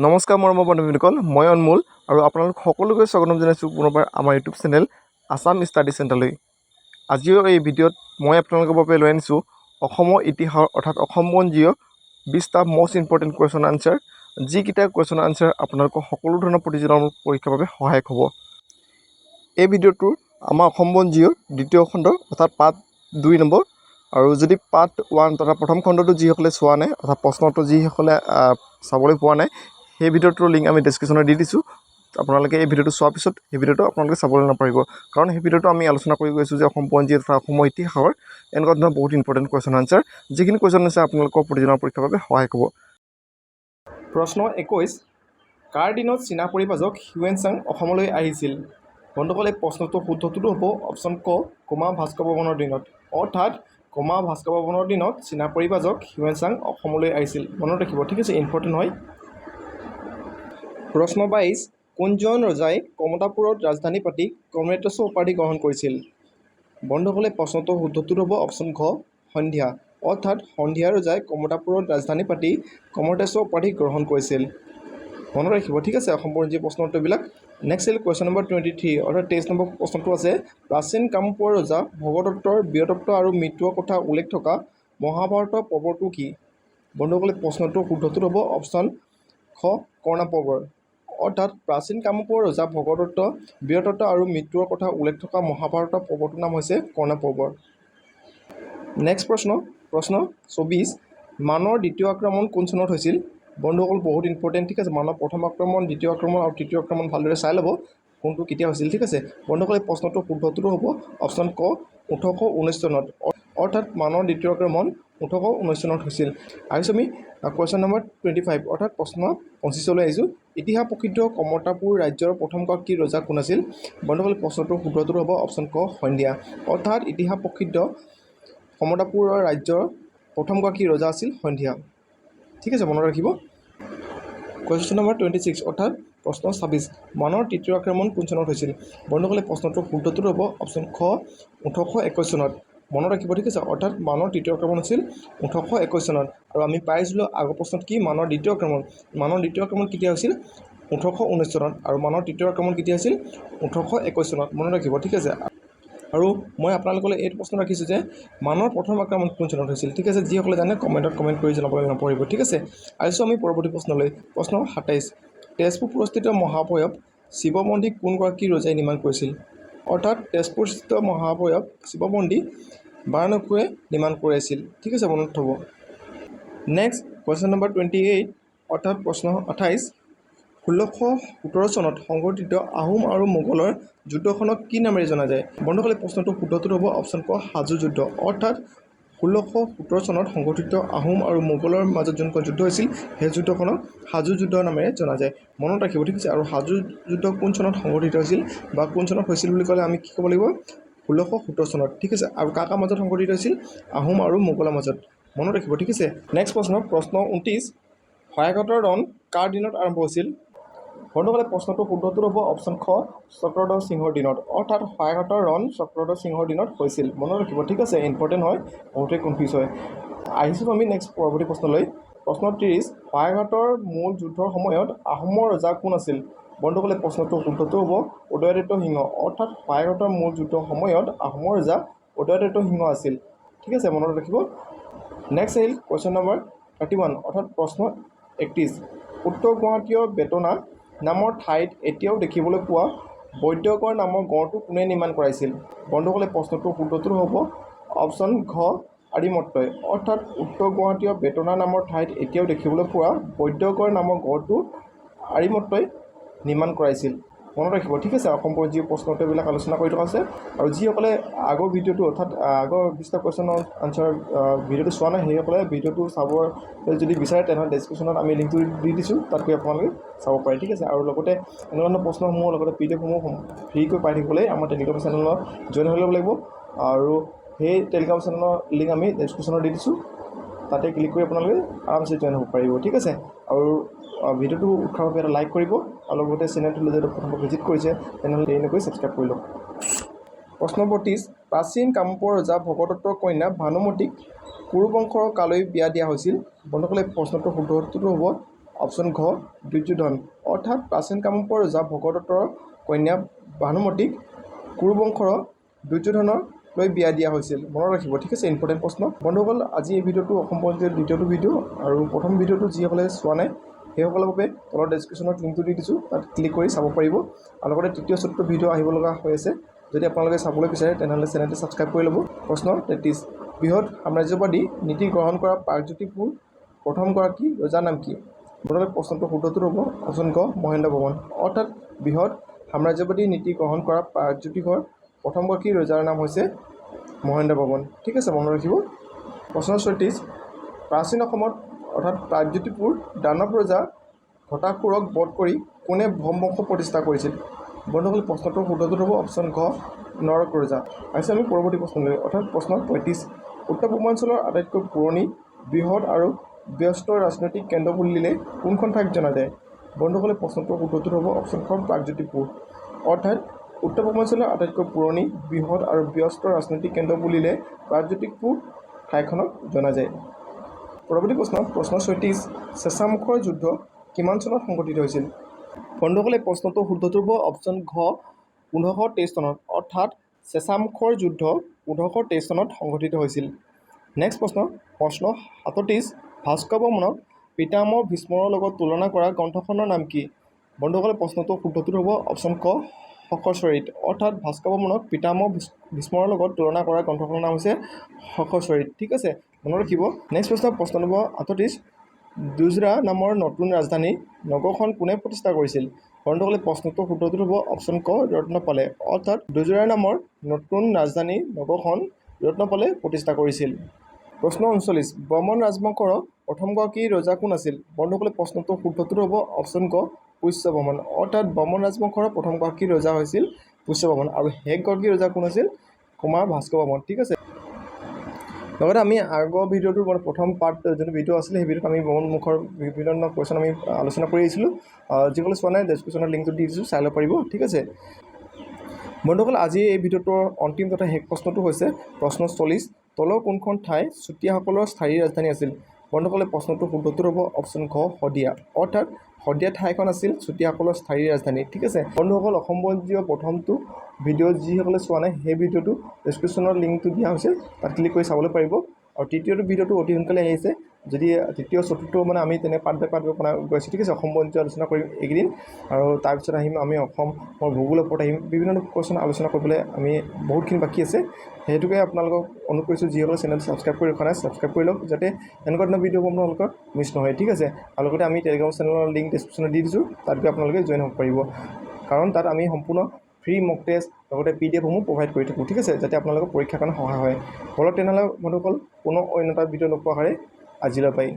নমস্কাৰ মৰমৰ বন্ধুসকল, মই অনমোল আৰু আপোনালোক সকলোকে স্বাগতম জনাইছোঁ পুনৰবাৰ আমাৰ ইউটিউব চেনেল আছাম ষ্টাডি চেণ্টাৰলৈ। আজিও এই ভিডিঅ'ত মই আপোনালোকৰ বাবে লৈ আনিছোঁ অসমৰ ইতিহাস অৰ্থাৎ অসম বঞ্জীয় 20টা মষ্ট ইম্পৰ্টেণ্ট কুৱেশ্যন আনচাৰ, যিকেইটা কুৱেশ্যন আনচাৰ আপোনালোকৰ সকলো ধৰণৰ প্ৰতিযোগিতামূলক পৰীক্ষাৰ বাবে সহায়ক হ'ব। এই ভিডিঅ'টো আমাৰ অসম বঞ্জীয় দ্বিতীয় খণ্ড অৰ্থাৎ পাৰ্ট 2 নম্বৰ, আৰু যদি পাৰ্ট 1 তথা প্ৰথম খণ্ডটো যিসকলে চোৱা নাই অৰ্থাৎ প্ৰশ্নটো যিসকলে চাবলৈ পোৱা নাই, সেই ভিডিঅ'টোৰ লিংক আমি ডেছক্ৰিপশ্যনত দি দিছোঁ। আপোনালোকে এই ভিডিঅ'টো চোৱাৰ পিছত সেই ভিডিঅ'টো আপোনালোকে চাবলৈ নাপাৰিব, কাৰণ সেই ভিডিঅ'টো আমি আলোচনা কৰি গৈছোঁ যে অসম বঞ্জী তথা অসমৰ ইতিহাসৰ এনেকুৱা ধৰণৰ বহুত ইম্পৰ্টেণ্ট কুৱেশ্যন আনচাৰ, যিখিনি কুৱেশ্যন আনচাৰ আপোনালোকৰ প্ৰতিদিনৰ পৰীক্ষাৰ বাবে সহায়ক হ'ব। প্ৰশ্ন 21, কাৰ দিনত চীনা পৰিব্ৰাজক হিউৱেন চাং অসমলৈ আহিছিল? বন্ধুসকল, এই প্ৰশ্নটোৰ শুদ্ধটোতো হ'ব অপশ্যন ক, কুমাৰ ভাস্কৰ বৰ্মনৰ দিনত। অৰ্থাৎ কুমাৰ ভাস্কৰ বৰ্মনৰ দিনত চীনা পৰিব্ৰাজক হিউৱেন চাং অসমলৈ আহিছিল। মনত ৰাখিব, ঠিক আছে, ইম্পৰ্টেণ্ট হয়। প্ৰশ্ন 22, কোনজন ৰজাই কমতাপুৰত ৰাজধানী পাতি কমৰেডছ উপাধি গ্ৰহণ কৰিছিল? বন্ধুসকল, প্ৰশ্নটোৰ শুদ্ধটোতো হ'ব অপশ্যন ঘ, সন্ধ্যা। অৰ্থাৎ সন্ধ্যা ৰজাই কমতাপুৰত ৰাজধানী পাতি কমৰেডছ উপাধি গ্ৰহণ কৰিছিল। মনত ৰাখিব, ঠিক আছে, অসম বঞ্জী প্ৰশ্ন উত্তৰবিলাক। নেক্সট আছিল কুৱেশ্যন নম্বৰ 23, অৰ্থাৎ 23 নম্বৰ প্ৰশ্নটো আছে, প্ৰাচীন কামৰূপৰ ৰজা ভগদত্তৰ বীৰত্ব আৰু মৃত্যুৰ কথা উল্লেখ থকা মহাভাৰতৰ পৰ্বটো কি? বন্ধুসকল, প্ৰশ্নটোৰ শুদ্ধটোতো হ'ব অপশ্যন খ, কৰ্ণপৰ্বৰ। অৰ্থাৎ প্ৰাচীন কামৰূপৰ ৰজা ভগদত্তৰ বীৰত্ব আৰু মৃত্যুৰ কথা উল্লেখ থকা মহাভাৰতৰ পৰ্বটোৰ নাম হৈছে কৰ্ণপৰ্বৰ। নেক্সট প্ৰশ্ন 24, মানৰ দ্বিতীয় আক্ৰমণ কোন চনত হৈছিল? বন্ধুসকল, বহুত ইম্পৰ্টেণ্ট, ঠিক আছে, মানৰ প্ৰথম আক্ৰমণ, দ্বিতীয় আক্ৰমণ আৰু তৃতীয় আক্ৰমণ ভালদৰে চাই ল'ব কোনটো কেতিয়া হৈছিল, ঠিক আছে। বন্ধুসকল, এই প্ৰশ্নটোৰ শুদ্ধটোতো হ'ব অপশ্যন ক, 1819 চনত। অৰ্থাৎ মানৰ দ্বিতীয় আক্ৰমণ 1819 চনত হৈছিল। আহিছোঁ আমি কুৱেশ্যন নম্বৰ 25, অৰ্থাৎ প্ৰশ্ন 25লৈ আহিছোঁ। ইতিহাস প্ৰসিদ্ধ কমতাপুৰ ৰাজ্যৰ প্ৰথমগৰাকী ৰজা কোন আছিল? বন্ধুসকল, প্ৰশ্নটোৰ শুদ্ধটোতো হ'ব অপশ্যন ক, সন্ধ্যা। অৰ্থাৎ ইতিহাস প্ৰসিদ্ধ কমতাপুৰৰ ৰাজ্যৰ প্ৰথমগৰাকী ৰজা আছিল সন্ধ্যা, ঠিক আছে, মনত ৰাখিব। কুৱেশ্যন নম্বৰ 26, অৰ্থাৎ প্ৰশ্ন 26, মানৰ তৃতীয় আক্ৰমণ কোন চনত হৈছিল? বন্ধুসকলে প্ৰশ্নটোৰ শুদ্ধটোতো হ'ব অপশ্যন খ, 1821 চনত। মনত ৰাখিব, ঠিক আছে, অৰ্থাৎ মানৰ তৃতীয় আক্ৰমণ হৈছিল 1821 চনত। আৰু আমি পাইছিলোঁ আগৰ প্ৰশ্নত কি, মানৰ দ্বিতীয় আক্ৰমণ। মানৰ দ্বিতীয় আক্ৰমণ কেতিয়া হৈছিল? 1819 চনত। আৰু মানৰ তৃতীয় আক্ৰমণ কেতিয়া হৈছিল? 1821 চনত। মনত ৰাখিব, ঠিক আছে। আৰু মই আপোনালোকলৈ এইটো প্ৰশ্ন ৰাখিছোঁ যে মানৰ প্ৰথম আক্ৰমণ কোন চনত হৈছিল, ঠিক আছে। যিসকলে জানে কমেণ্টত কমেণ্ট কৰি জনাবলৈ নপৰিব, ঠিক আছে। আহিছোঁ আমি পৰৱৰ্তী প্ৰশ্নলৈ। প্ৰশ্ন 27, তেজপুৰ পুৰস্থিত মহাভৈৰৱ শিৱ মন্দিৰ কোনগৰাকী ৰজাই নিৰ্মাণ কৰিছিল? অৰ্থাৎ তেজপুৰস্থিত মহাভৈৰৱ শিৱ মন্দিৰ বাৰাণসীয়ে নিৰ্মাণ কৰাইছিল, ঠিক আছে, মনত থ'ব। নেক্সট কুৱেশ্যন নম্বৰ 28, অৰ্থাৎ প্ৰশ্ন 28, 1617 চনত সংঘটিত আহোম আৰু মোগলৰ যুদ্ধখনক কি নামেৰে জনা যায়? বন্ধুসকলে প্ৰশ্নটো শুদ্ধটোতো হ'ব অপশ্যন ক, হাজো যুদ্ধ। অৰ্থাৎ 1617 চনত সংঘটিত আহোম আৰু মোগলৰ মাজত যোনখন যুদ্ধ হৈছিল, সেই যুদ্ধখনক হাজো যুদ্ধ নামেৰে জনা যায়। মনত ৰাখিব, ঠিক আছে। আৰু হাজো যুদ্ধ কোন চনত সংঘটিত হৈছিল বা কোন চনত হৈছিল বুলি ক'লে আমি কি ক'ব লাগিব? 1617 চনত, ঠিক আছে। আৰু কাৰ কাৰ মাজত সংঘটিত হৈছিল? আহোম আৰু মোগলৰ মাজত। মনত ৰাখিব, ঠিক আছে। নেক্সট প্ৰশ্ন 29, শৰাইঘাটৰ ৰণ কাৰ দিনত আৰম্ভ হৈছিল? বন্ধুসকলে প্ৰশ্নটো শুদ্ধটো হ'ব অপশ্যন খ, চক্ৰধৰ সিংহৰ দিনত। অৰ্থাৎ শৰাইঘাটৰ ৰণ চক্ৰধৰ সিংহৰ দিনত হৈছিল। মনত ৰাখিব, ঠিক আছে, ইম্পৰ্টেণ্ট হয়, বহুতেই কনফিউজ হয়। আহিছোঁ আমি নেক্সট পৰৱৰ্তী প্ৰশ্নলৈ। প্ৰশ্ন 30, শৰাইঘাটৰ মূল যুদ্ধৰ সময়ত আহোমৰ ৰজা কোন আছিল? বন্ধুসকলে প্ৰশ্নটোৰ শুদ্ধটো হ'ব উদয়াদিত্য সিংহ। অৰ্থাৎ শৰাইঘাটৰ মূল যুদ্ধৰ সময়ত আহোমৰ ৰজা উদয়াদিত্য সিংহ আছিল, ঠিক আছে, মনত ৰাখিব। নেক্সট আহিল কুৱেশ্যন নম্বৰ 31, অৰ্থাৎ প্ৰশ্ন 31, উত্তৰ গুৱাহাটীৰ বেতনা নামৰ ঠাইত এতিয়াও দেখিবলৈ পোৱা বৈদ্যগড় নামৰ গড়টো কোনে নিৰ্মাণ কৰাইছিল? বন্ধুসকলে প্ৰশ্নটোৰ শুদ্ধটো হ'ব অপশ্যন ঘ, আদিমত্ৰই। অৰ্থাৎ উত্তৰ গুৱাহাটীৰ বেতনা নামৰ ঠাইত এতিয়াও দেখিবলৈ পোৱা বৈদ্যগড় নামৰ গড়টো আদিমত্ৰই নিৰ্মাণ কৰাইছিল। মনত ৰাখিব, ঠিক আছে। অসম বঞ্জী প্ৰশ্ন উত্তৰবিলাক আলোচনা কৰি থকা আছে। আৰু যিসকলে আগৰ ভিডিঅ'টো অৰ্থাৎ আগৰ 20টা কুৱেশ্যনৰ আনচাৰ ভিডিঅ'টো চোৱা নাই, সেইসকলে ভিডিঅ'টো চাব যদি বিচাৰে তেনেহ'লে ডেছক্ৰিপশ্যনত আমি লিংকটো দি দিছোঁ, তাত গৈ আপোনালোকে চাব পাৰে, ঠিক আছে। আৰু লগতে এনেকুৱা ধৰণৰ প্ৰশ্নসমূহৰ লগতে PDF-সমূহ ফ্ৰীকৈ পাই থাকিবলৈ আমাৰ টেলিগ্ৰাম চেনেলত জইন হৈ ল'ব লাগিব। আৰু সেই টেলিগ্ৰাম চেনেলৰ লিংক আমি ডেছক্ৰিপশ্যনত দি দিছোঁ, তাতে ক্লিক কৰি আপোনালোকে আৰামছে জইন হ'ব পাৰিব, ঠিক আছে। আৰু ভিডিঅ'টো উঠাৰ বাবে এটা লাইক কৰিব, আৰু লগতে চেনেলটোলৈ যদি প্ৰথমবাৰ ভিজিট কৰিছে তেনেহ'লে দেৰি নকৰি ছাবস্ক্ৰাইব কৰি লওক। প্ৰশ্ন 32, প্ৰাচীন কামৰূপৰ ৰজা ভগদত্তৰ কন্যা ভানুমতীক কুৰু বংশৰ কালৈ বিয়া দিয়া হৈছিল? বন্ধুসকলে প্ৰশ্নটোৰ শুদ্ধটো হ'ব অপশ্যন ঘ দুৰ্যোধন অৰ্থাৎ প্ৰাচীন কামৰূপৰ ৰজা ভগদত্তৰ কন্যা ভানুমতীক কুৰুবংশৰ দুৰ্যোধনৰ লৈ বিয়া দিয়া হৈছিল। মনত ৰাখিব, ঠিক আছে, ইম্পৰ্টেণ্ট প্ৰশ্ন। বন্ধুসকল, আজি এই ভিডিঅ'টো অসম পঞ্চায়তৰ দ্বিতীয়টো ভিডিঅ' আৰু প্ৰথম ভিডিঅ'টো যিসকলে চোৱা নাই সেইসকলৰ বাবে তলৰ ডেছক্ৰিপশ্যনত লিংকটো দি দিছোঁ, তাত ক্লিক কৰি চাব পাৰিব। আৰু লগতে তৃতীয় চতুৰ্থ ভিডিঅ' আহিব লগা হৈ আছে, যদি আপোনালোকে চাবলৈ বিচাৰে তেনেহ'লে চেনেলটো ছাবস্ক্ৰাইব কৰি ল'ব। প্ৰশ্ন 33, বৃহৎ সাম্ৰাজ্যবাদী নীতি গ্ৰহণ কৰা প্ৰাগজ্যোতিষপুৰ প্ৰথমগৰাকী ৰজাৰ নাম কি? বন্ধুসকল, প্ৰশ্নটোৰ শুদ্ধটো হ'ব অপশ্যন ক মহেন্দ্ৰ বৰ্মন। অৰ্থাৎ বৃহৎ সাম্ৰাজ্যবাদী নীতি গ্ৰহণ কৰা প্ৰাগজ্যোতিষৰ প্ৰথমগৰাকী ৰজাৰ নাম হৈছে মহেন্দ্ৰ বৰ্মন, ঠিক আছে, মনত ৰাখিব। প্ৰশ্ন 34, প্ৰাচীন অসমত অৰ্থাৎ প্ৰাগজ্যোতিষপুৰ দানৱ ৰজা ঘটাসুৰক বধ কৰি কোনে ব্ৰহ্মবংশ প্ৰতিষ্ঠা কৰিছিল? বন্ধুসকল, প্ৰশ্নটোৰ শুদ্ধটো হ'ব অপশ্যন ঘ নৰক ৰজা। আহিছে আমি পৰৱৰ্তী প্ৰশ্নলৈ, অৰ্থাৎ প্ৰশ্ন 35, উত্তৰ পূৰ্বাঞ্চলৰ আটাইতকৈ পুৰণি বৃহৎ আৰু ব্যস্ত ৰাজনৈতিক কেন্দ্ৰ বুলিলে কোনখন ঠাইক জনা যায়? বন্ধুসকলে, প্ৰশ্নটোৰ শুদ্ধটো হ'ব অপশ্যন খ প্ৰাগজ্যোতিষপুৰ। অৰ্থাৎ উত্তৰ পূৰ্বাঞ্চলৰ আটাইতকৈ পুৰণি বৃহৎ আৰু ব্যস্ত ৰাজনৈতিক কেন্দ্ৰ বুলিলে প্ৰাগজ্যোতিষপুৰ ঠাইখনক জনা যায়। পৰৱৰ্তী প্ৰশ্ন 36, চেঁচামুখৰ যুদ্ধ কিমান চনত সংঘটিত হৈছিল? বন্ধুসকলে, প্ৰশ্নটোৰ শুদ্ধটো হ'ব অপশ্যন ঘ 1523 চনত। অৰ্থাৎ চেঁচামুখৰ যুদ্ধ 1523 চনত সংঘটিত হৈছিল। নেক্সট প্ৰশ্ন 37, ভাস্কৰ বৰ্মনক পিতামহ ভীষ্মৰ লগত তুলনা কৰা গ্ৰন্থখনৰ নাম কি? বন্ধুসকলে, প্ৰশ্নটোৰ শুদ্ধটো হ'ব অপশ্যন ক সখচৰিত। অৰ্থাৎ ভাস্কৰ বৰ্মনক পিতামহ ভীষ্মৰ লগত তুলনা কৰা গ্ৰন্থখনৰ নাম হৈছে সখচৰিত, ঠিক আছে, মনত ৰাখিব। নেক্সট প্ৰশ্ন নম্বৰ 38, দুজৰা নামৰ নতুন ৰাজধানী নগৰখন কোনে প্ৰতিষ্ঠা কৰিছিল? বন্ধুসকলে, প্ৰশ্নটোৰ শুদ্ধটো হ'ব অপশ্যন ক ৰত্নপালে। অৰ্থাৎ দুজৰা নামৰ নতুন ৰাজধানী নগৰখন ৰত্নপালে প্ৰতিষ্ঠা কৰিছিল। প্ৰশ্ন 39, বৰ্মন ৰাজবংশৰ প্ৰথমগৰাকী ৰজা কোন আছিল? বন্ধুসকলে, প্ৰশ্নটোৰ শুদ্ধটো হ'ব অপশ্যন ক পুষ্য বৰ্মন। অৰ্থাৎ বৰ্মন ৰাজবংশৰ প্ৰথমগৰাকী ৰজা হৈছিল পুষ্য বৰ্মন আৰু শেষগৰাকী ৰজা কোন আছিল? কুমাৰ ভাস্কৰ বৰ্মন, ঠিক আছে। লগতে আমি আগৰ ভিডিঅ'টোৰ প্ৰথম পাৰ্ট যোনটো ভিডিঅ' আছিলে সেই ভিডিঅ'ত আমি বৰ্মন মুখৰ বিভিন্ন কুৱেশ্যন আমি আলোচনা কৰি আহিছিলোঁ। যিসকলে চোৱা নাই ডেছক্ৰিপশ্যনত লিংকটো দি দিছোঁ, চাই ল'ব পাৰিব, ঠিক আছে। বন্ধুসকল, আজি এই ভিডিঅ'টোৰ অন্তিম তথা শেষ প্ৰশ্নটো হৈছে প্ৰশ্ন 40, তলৰ কোনখন ঠাই চুতীয়াসকলৰ স্থায়ী ৰাজধানী আছিল? বন্ধুসকলে, প্ৰশ্নটোৰ শুদ্ধটো হ'ব অপশ্যন ঘ শদিয়া। অৰ্থাৎ শদিয়া ঠাইখন আছিল চুতীয়াসকলৰ স্থায়ী ৰাজধানী, ঠিক আছে। বন্ধুসকল, অসম পঞ্জীয়ৰ প্ৰথমটো ভিডিঅ' যিসকলে চোৱা নাই সেই ভিডিঅ'টো ডেছক্ৰিপশ্যনৰ লিংকটো দিয়া হৈছে, তাত ক্লিক কৰি চাবলৈ পাৰিব। আৰু তৃতীয়টো ভিডিঅ'টো অতি সোনকালে আহিছে, যদি তৃতীয় চতুৰ্থ মানে আমি তেনে পাৰ্ট বাই পাৰ্ট বনাই গৈছোঁ, ঠিক আছে। অসম পঞ্জীয় আলোচনা কৰিম এইকেইদিন, আৰু তাৰপিছত আহিম আমি অসমৰ ভূগোলৰ ওপৰত আহিম, বিভিন্ন কুৱেশ্যন আলোচনা কৰিবলৈ আমি বহুতখিনি বাকী আছে। সেইটোকে আপোনালোকক অনুৰোধ কৰিছোঁ, যিসকলে চেনেল ছাবস্ক্ৰাইব কৰি ৰখা নাই ছাবস্ক্ৰাইব কৰি লওক, যাতে এনেকুৱা ধৰণৰ ভিডিঅ'বোৰ আপোনালোকৰ মিছ নহয়, ঠিক আছে। আৰু লগতে আমি টেলিগ্ৰাম চেনেলৰ লিংক ডেছক্ৰিপশ্যনত দি দিছোঁ, তাত গৈ আপোনালোকে জইন হ'ব পাৰিব, কাৰণ তাত আমি সম্পূৰ্ণ ফ্ৰী মক টেষ্ট লগতে PDF সমূহ প্ৰভাইড কৰি থাকোঁ, ঠিক আছে, যাতে আপোনালোকৰ পৰীক্ষাৰ কাৰণে সহায় হয়। বলক তেনেহ'লে বন্ধুসকল, পুনৰ অন্য এটা ভিডিঅ' লগ পোৱাৰ আজিলৈ পাই।